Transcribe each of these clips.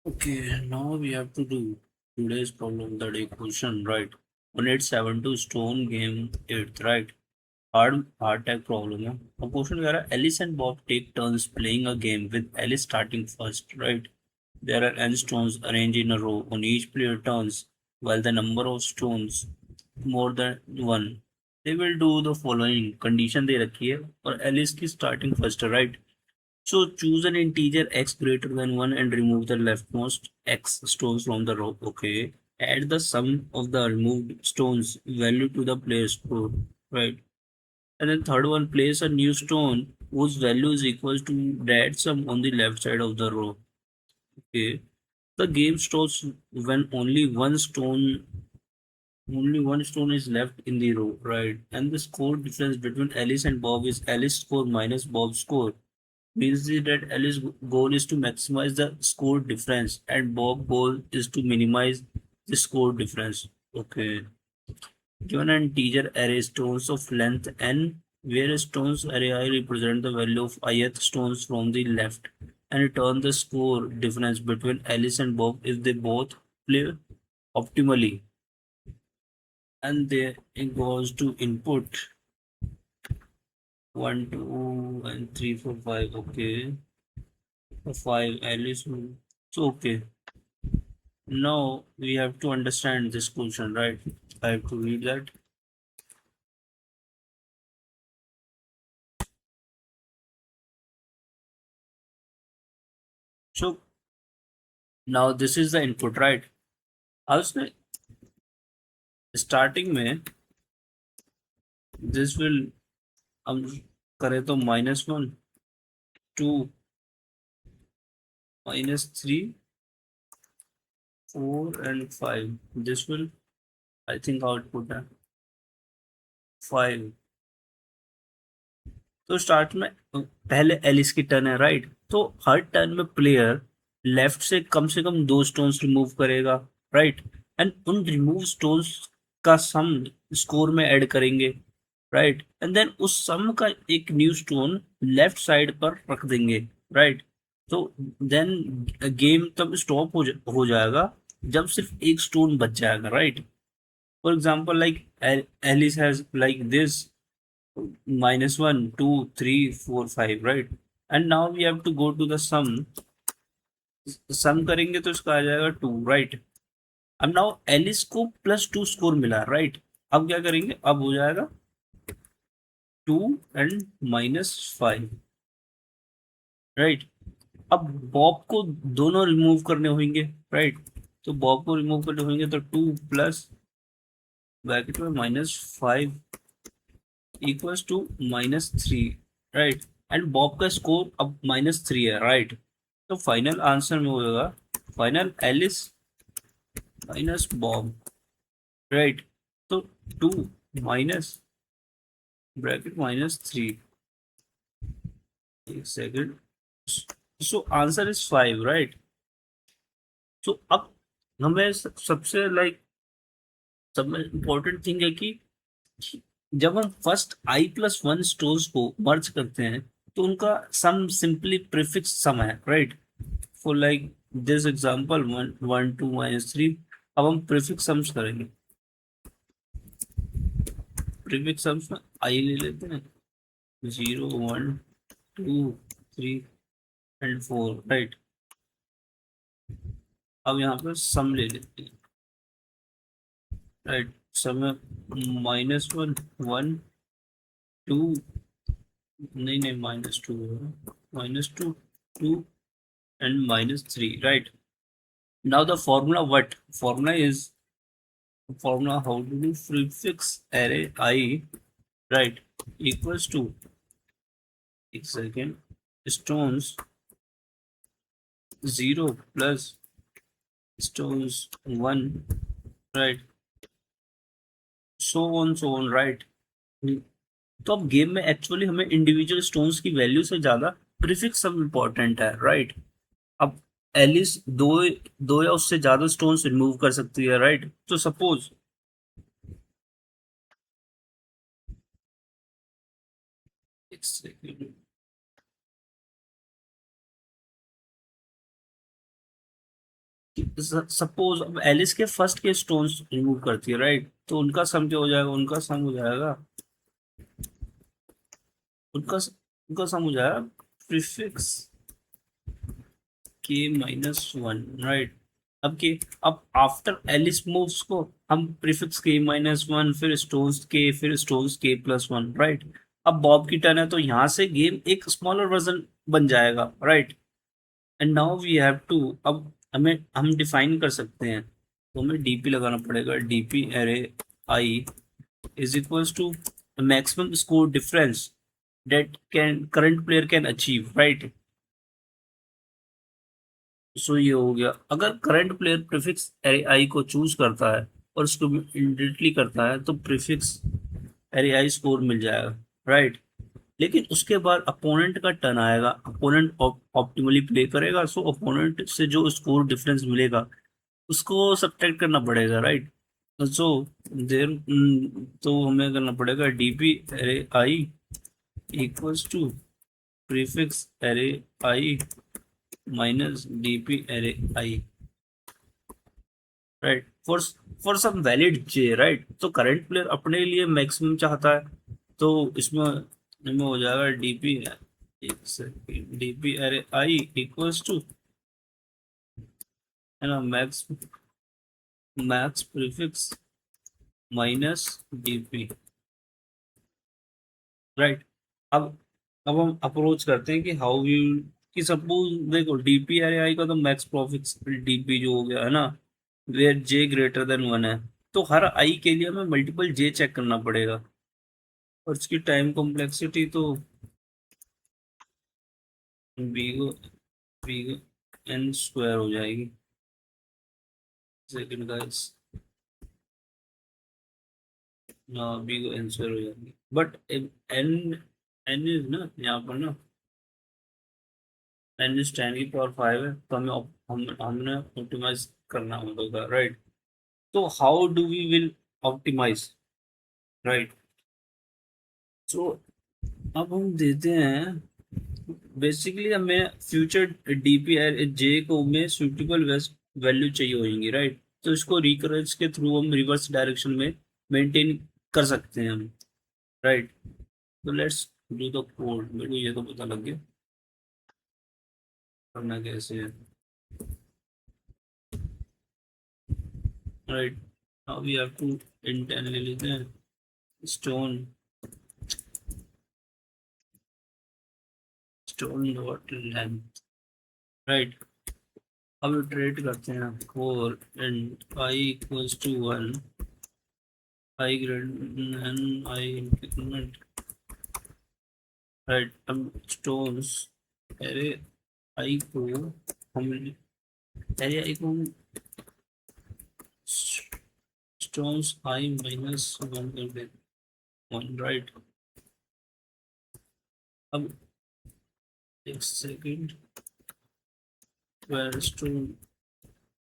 Okay, now we have to do today's problem, the day question, right? 1872 stone game 8th, right? Hard tag problem. है. अब question कह रहा है Alice and Bob take turns playing a game with Alice starting first, right? There are n stones arranged in a row on each player turns, while the number of stones more than one. They will do the following. Condition दे रखी है और Alice की starting first, right? So choose an integer x greater than 1 and remove the leftmost x stones from the row. Okay. Add the sum of the removed stones value to the player score. Right. And then third one, place a new stone whose value is equal to that sum on the left side of the row. Okay. The game starts when only one stone is left in the row, right? And the score difference between Alice and Bob is Alice score minus Bob's score. Means that Alice's goal is to maximize the score difference and Bob's goal is to minimize the score difference. Okay. Given an integer array stones of length n, where stones array I represent the value of ith stones from the left and return the score difference between Alice and Bob if they both play optimally. And there it goes to input 1, 2, and 3, 4, 5. Okay. 5 Alice. So, okay. Now we have to understand this question, right? I have to read that. So now this is the input, right? अब उसमें starting में this will हम करें तो -1, 2, -3, 4 and 5. This will I think output है 5. तो start में पहले एलिस की टर्न है, राइट? तो हर टर्न में प्लेयर लेफ्ट से कम 2 स्टोन्स रिमूव करेगा, राइट? एंड उन रिमूव स्टोन्स का सम स्कोर में ऐड करेंगे, राइट? एंड देन उस सम का एक न्यू स्टोन लेफ्ट साइड पर रख देंगे, राइट? तो देन गेम तब स्टॉप हो जाएगा जब सिर्फ एक स्टोन बच जाएगा, right? For example like Alice has like this -1, 2, 3, 4, 5, right? And now we have to go to the sum करेंगे तो इसका आ जाएगा 2, right? अब नाउ एलिस को +2 स्कोर मिला, राइट? अब क्या करेंगे, अब हो जाएगा 2 एंड -5, राइट? अब बॉब को दोनों रिमूव करने होंगे, राइट? तो बॉब को रिमूव करने होंगे तो 2 प्लस ब्रैकेट में -5 equals to -3, right? And Bob का स्कोर अब -3 है, राइट? तो फाइनल आंसर में होगा final Alice minus Bob, right? तो 2 माइनस ब्रैकेट -3, एक second, so answer is 5, right? So अब हमें सबसे सब में इम्पोर्टेंट थिंग है कि जब हम फर्स्ट i+1 स्टोर्स को मर्ज करते हैं तो उनका सम सिंपली प्रीफिक्स सम है, right? For like this example 1, 1, 2, -3, अब हम प्रीफिक्स सम्स करेंगे। प्रीफिक्स सम्स में आई ले लेते हैं, 0, 1, 2, 3 एंड 4, राइट? अब यहाँ पे सम ले लेते हैं, राइट? सम में -1, 1, 2, नहीं -2, -2, 2 and -3, right? Now the formula, what formula is formula, how to do prefix array I, right, equals to, एक second, stones 0 plus stones 1, right? So on, right? तो अब गेम में एक्चुअली हमें इंडिविजुअल स्टोन्स की value से ज्यादा prefix सब important है, राइट? अब एलिस दो दो या उससे ज्यादा स्टोन्स रिमूव कर सकती है, राइट? तो सपोज एक सेकेंड, सपोज अब एलिस के फर्स्ट के स्टोन्स रिमूव करती है, राइट? तो उनका सम क्या हो जाएगा? उनका सम हो जाएगा, उनका उनका सम हो जाएगा प्रीफिक्स के माइनस वन, राइट? अब आफ्टर एलिस मूव्स को हम प्रीफिक्स के माइनस वन, फिर स्टोन्स के प्लस वन, राइट? अब बॉब की टर्न है, तो यहाँ से गेम एक स्मॉलर वर्जन बन जाएगा, right? And now we have to, अब हमें हम डिफाइन कर सकते हैं, तो हमें डीपी लगाना पड़ेगा। DP array i is equals to maximum score difference that can current player can achieve, right? So ये हो गया, अगर करंट प्लेयर प्रीफिक्स एरे आई को चूज करता है और उसको इमीडिएटली करता है तो प्रीफिक्स एरे आई स्कोर मिल जाएगा, राइट? लेकिन उसके बाद अपोनेंट का टर्न आएगा, अपोनेंट ऑप्टिमली प्ले करेगा, सो अपोनेंट से जो स्कोर डिफरेंस मिलेगा उसको सब्ट्रैक्ट करना पड़ेगा, राइट? सो देर तो हमें करना पड़ेगा DP array I equals to prefix array I minus DP array I, right? For some valid J, right? तो करंट प्लेयर अपने लिए मैक्सिमम चाहता है, तो इसमें हो जाएगा डीपी, एक सेकेंड, डीपी अरे आई इक्वल्स टू, है ना, max max prefix minus DP, right? अब अब हम अप्रोच करते हैं कि हाउ वी, कि सपोज देखो डीपी अरे आई का तो मैक्स प्रीफिक्स डीपी जो हो गया है ना, where J greater than one है, तो हर आई के लिए हमें मल्टीपल जे चेक करना पड़ेगा, और उसकी टाइम कॉम्प्लेक्सिटी तो बीगो बीगो एन स्क्वायर हो जाएगी। सेकंड गाइस, बीगो एन स्क्वायर हो जाएगी, बट एन एन इज ना यहाँ पर ना, एन इज 10 की पावर 5 है, तो हमने ऑप्टिमाइज करना होगा, राइट? तो how do we will optimize, right? So अब हम देते हैं, बेसिकली हमें फ्यूचर डीपीआर जे को में सुटेबल वैल्यू चाहिए होगी, राइट? तो इसको रिकरेंस के थ्रू हम रिवर्स डायरेक्शन में मेंटेन कर सकते हैं हम, राइट? तो लेट्स डू द कोड, मेरे को ये तो पता लग गया करना कैसे है, right? Now we have to intent ले लेते हैं, stone stone dot length, right? अब इटरेट करते हैं, for and I equals to one, I greater N I increment, right? अब स्टोन्स एरे आई को हम एरे आई को हम स्टोन्स आई माइनस वन कर देते, वन, राइट? अब एक second,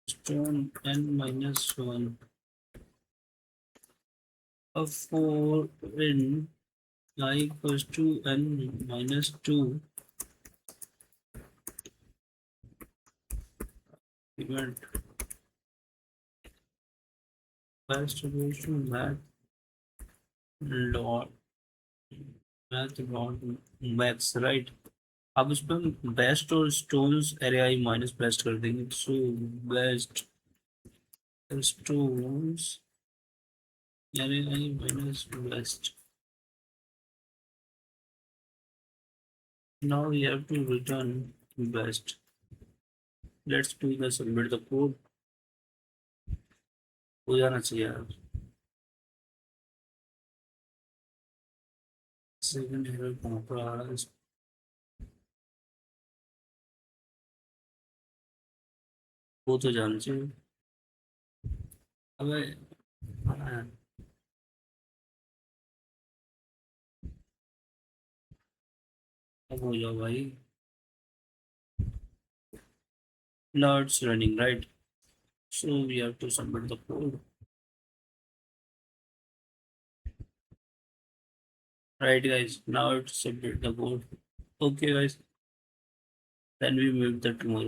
stone N minus one, अब four in i equals to N minus two, event best solution log math lot max, right? अब उस पर बेस्ट और स्टोन्स एरे आई माइनस बेस्ट कर देंगे, so best stones array I minus best, now we have to return best, let's do the submit the code, हो जाना चाहिए यार, सेकंड एरर कहाँ पर आ रहा है, वो तो जाना चाहिए। अबे हाँ, अब हो जाओ भाई, now it's running, right? So we have to submit the code, right guys? Now it's submit the code. Okay guys, then we move the tomorrow.